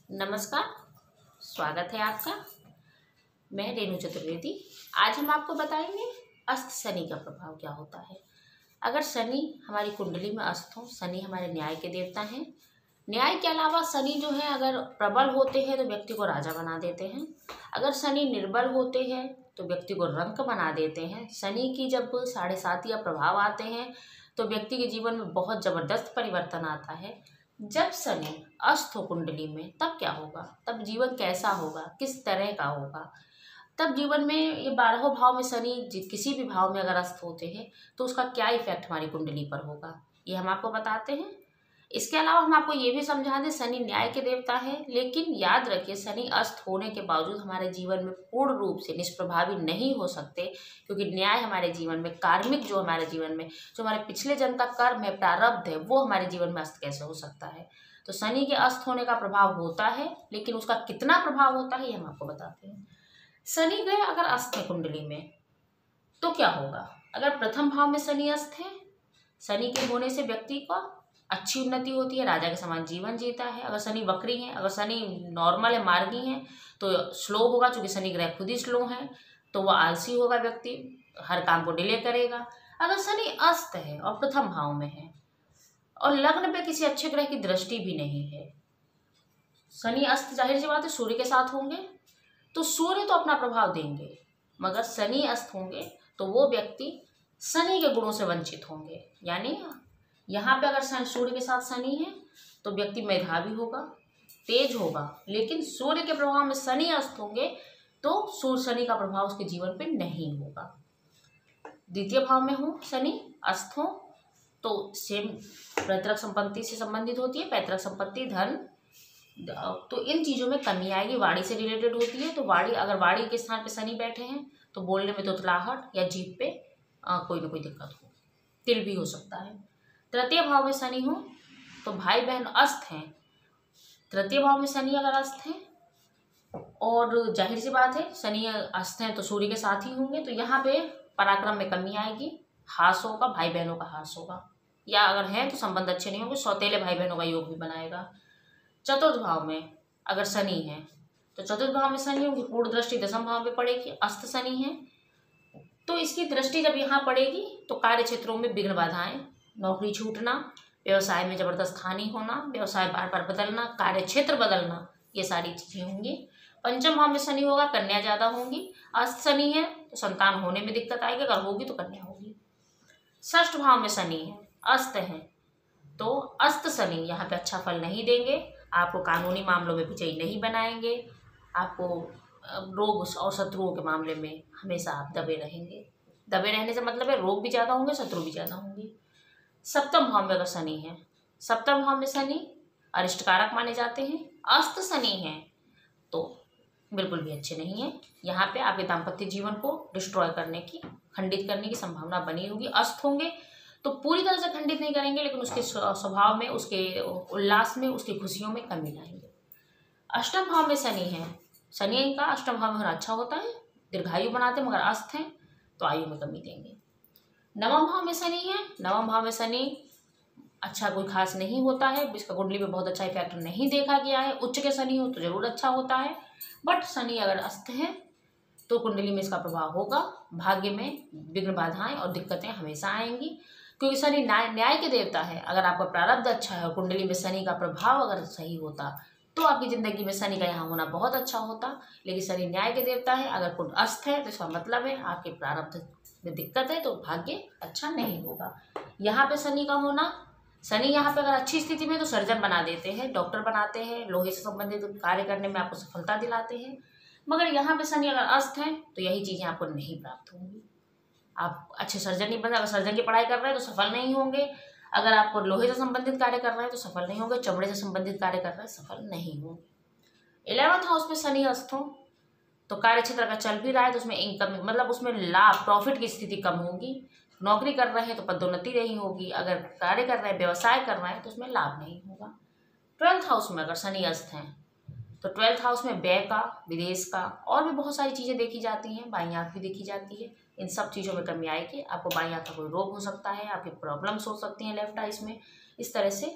नमस्कार। स्वागत है आपका। मैं रेणु चतुर्वेदी। आज हम आपको बताएंगे अस्त शनि का प्रभाव क्या होता है। अगर शनि हमारी कुंडली में अस्त हो, शनि हमारे न्याय के देवता हैं। न्याय के अलावा शनि जो है अगर प्रबल होते हैं तो व्यक्ति को राजा बना देते हैं। अगर शनि निर्बल होते हैं तो व्यक्ति को रंक बना देते हैं। शनि की जब 7.5 या प्रभाव आते हैं तो व्यक्ति के जीवन में बहुत ज़बरदस्त परिवर्तन आता है। जब शनि अस्त हो कुंडली में तब क्या होगा, तब जीवन कैसा होगा, किस तरह का होगा। तब जीवन में ये 12 भाव में शनि किसी भी भाव में अगर अस्त होते हैं तो उसका क्या इफेक्ट हमारी कुंडली पर होगा, ये हम आपको बताते हैं। इसके अलावा हम आपको ये भी समझा दें, शनि न्याय के देवता है, लेकिन याद रखिए शनि अस्त होने के बावजूद हमारे जीवन में पूर्ण रूप से निष्प्रभावी नहीं हो सकते, क्योंकि न्याय हमारे जीवन में कार्मिक जो हमारे जीवन में जो हमारे पिछले जन्म का कर्म है, प्रारब्ध है, वो हमारे जीवन में अस्त कैसे हो सकता है। तो शनि के अस्त होने का प्रभाव होता है, लेकिन उसका कितना प्रभाव होता है ये हम आपको बताते हैं। शनि ग्रह अगर अस्त है कुंडली में तो क्या होगा। अगर प्रथम भाव में शनि अस्त है, शनि के होने से व्यक्ति को अच्छी उन्नति होती है, राजा के समान जीवन जीता है। अगर शनि वक्री है, अगर शनि नॉर्मल है, मार्गी है, तो स्लो होगा, चूंकि शनि ग्रह खुद ही स्लो है, तो वह आलसी होगा, व्यक्ति हर काम को डिले करेगा। अगर शनि अस्त है और प्रथम भाव में है और लग्न पे किसी अच्छे ग्रह की दृष्टि भी नहीं है, शनि अस्त जाहिर सी बात है सूर्य के साथ होंगे तो सूर्य तो अपना प्रभाव देंगे, मगर शनि अस्त होंगे तो वो व्यक्ति शनि के गुणों से वंचित होंगे। यानी यहाँ पे अगर सूर्य के साथ शनि है तो व्यक्ति मेधावी होगा, तेज होगा, लेकिन सूर्य के प्रभाव में शनि अस्त होंगे तो सूर्य शनि का प्रभाव उसके जीवन पे नहीं होगा। द्वितीय भाव में हो शनि अस्त हो तो सेम पैतृक संपत्ति से संबंधित होती है, पैतृक संपत्ति, धन, तो इन चीज़ों में कमी आएगी। वाणी से रिलेटेड होती है, तो वाणी अगर वाणी के स्थान पे शनि बैठे हैं तो बोलने में तुतलाहट या जीभ पे कोई ना कोई दिक्कत हो, तिल भी हो सकता है। तृतीय भाव में शनि हो तो भाई बहन अस्त हैं, तृतीय भाव में शनि अगर अस्त हैं और जाहिर सी बात है शनि अस्त हैं तो सूर्य के साथ ही होंगे, तो यहाँ पे पराक्रम में कमी आएगी, हास होगा, भाई बहनों का हास होगा, या अगर है तो संबंध अच्छे नहीं होंगे, सौतेले भाई बहनों का योग भी बनाएगा। चतुर्थ भाव में अगर शनि है तो चतुर्थ भाव में शनि होगी, पूर्ण दृष्टि दशम भाव में पड़ेगी, अस्त शनि है तो इसकी दृष्टि जब यहाँ पड़ेगी तो कार्य क्षेत्रों में विघ्न बाधाएं, नौकरी छूटना, व्यवसाय में जबरदस्त हानि होना, व्यवसाय बार बार बदलना, कार्य क्षेत्र बदलना, ये सारी चीजें होंगी। पंचम भाव में शनि होगा, कन्या ज्यादा होंगी। अस्त शनि है तो संतान होने में दिक्कत आएगी, अगर होगी तो कन्या होगी। षष्ठ भाव में शनि है, अस्त है तो अस्त शनि यहाँ पे अच्छा फल नहीं देंगे, आपको कानूनी मामलों में विजयी नहीं बनाएंगे, आपको रोग और शत्रुओं के मामले में हमेशा आप दबे रहेंगे। दबे रहने से मतलब है रोग भी ज़्यादा होंगे, शत्रु भी ज़्यादा होंगे। सप्तम भाव में अगर शनि है, सप्तम भाव में शनि अरिष्टकारक माने जाते हैं, अस्त शनि है तो बिल्कुल भी अच्छे नहीं है। यहाँ पे आपके दाम्पत्य जीवन को डिस्ट्रॉय करने की, खंडित करने की संभावना बनी होगी। अस्त होंगे तो पूरी तरह से खंडित नहीं करेंगे, लेकिन उसके स्वभाव में, उसके उल्लास में, उसकी खुशियों में कमी लाएंगे। अष्टम भाव में शनि है, शनि का अष्टम भाव में होना अच्छा होता है, दीर्घायु बनाते हैं, मगर अस्त हैं तो आयु में कमी देंगे। नवम भाव में शनि है, नवम भाव में शनि अच्छा कोई खास नहीं होता है, इसका कुंडली में बहुत अच्छा इफेक्ट नहीं देखा गया है। उच्च के शनि हो तो जरूर अच्छा होता है, बट शनि अगर अस्त है तो कुंडली में इसका प्रभाव होगा, भाग्य में विघ्न बाधाएं और दिक्कतें हमेशा आएंगी, क्योंकि शनि न्याय के देवता है। अगर आपका प्रारब्ध अच्छा है और कुंडली में शनि का प्रभाव अगर सही होता तो आपकी जिंदगी में शनि का यहाँ होना बहुत अच्छा होता, लेकिन शनि न्याय के देवता है। अगर कुंड अस्त है तो इसका मतलब है आपके प्रारब्ध में दिक्कत है, तो भाग्य अच्छा नहीं होगा। यहाँ पे शनि का होना, शनि यहाँ पे अगर अच्छी स्थिति में तो सर्जन बना देते हैं, डॉक्टर बनाते हैं, लोहे से संबंधित कार्य करने में आपको सफलता दिलाते हैं, मगर यहाँ पे शनि अगर अस्त है तो यही चीज़ें आपको नहीं प्राप्त होंगी। आप अच्छे सर्जन नहीं बने, अगर सर्जन की पढ़ाई कर रहे हैं तो सफल नहीं होंगे, अगर आप लोहे से संबंधित कार्य कर रहे हैं तो सफल नहीं होंगे, चमड़े से संबंधित कार्य कर रहे हैं सफल नहीं होंगे। 11th हाउस में शनि अस्त हो तो कार्य क्षेत्र अगर चल भी रहा है तो उसमें इनकम, मतलब उसमें लाभ, प्रॉफिट की स्थिति कम होगी। नौकरी कर रहे हैं तो पदोन्नति नहीं होगी, अगर कार्य कर रहे हैं, व्यवसाय कर रहे हैं तो उसमें लाभ नहीं होगा। 12th हाउस में अगर शनि अस्त हैं तो 12th हाउस में व्यय का, विदेश का और भी बहुत सारी चीज़ें देखी जाती हैं, बाईं आँख भी देखी जाती है। इन सब चीज़ों में कमी आएगी, आपको बाईं आँख का कोई रोग हो सकता है, आपकी प्रॉब्लम्स हो सकती हैं लेफ्ट आइज में। इस तरह से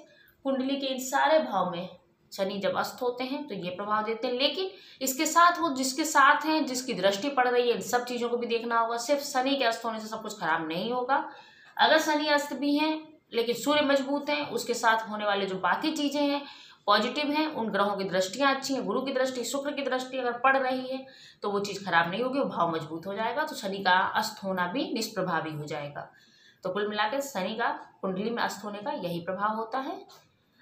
कुंडली के इन सारे भाव में शनि जब अस्त होते हैं तो ये प्रभाव देते हैं। लेकिन इसके साथ वो जिसके साथ हैं, जिसकी दृष्टि पड़ रही है, इन सब चीज़ों को भी देखना होगा। सिर्फ शनि के अस्त होने से सब कुछ खराब नहीं होगा। अगर शनि अस्त भी हैं लेकिन सूर्य मजबूत हैं, उसके साथ होने वाले जो बाकी चीज़ें हैं पॉजिटिव हैं, उन ग्रहों की दृष्टियाँ अच्छी हैं, गुरु की दृष्टि, शुक्र की दृष्टि अगर पड़ रही है तो वो चीज़ खराब नहीं होगी, वो भाव मजबूत हो जाएगा। तो शनि का अस्त होना भी निष्प्रभावी हो जाएगा। तो कुल मिलाकर शनि का कुंडली में अस्त होने का यही प्रभाव होता है।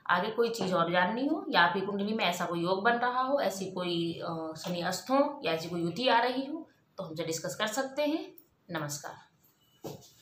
आगे कोई चीज़ और जाननी हो या आपकी कुंडली में ऐसा कोई योग बन रहा हो, ऐसी कोई शनि अस्त हो या ऐसी कोई युति आ रही हो तो हमसे डिस्कस कर सकते हैं। नमस्कार।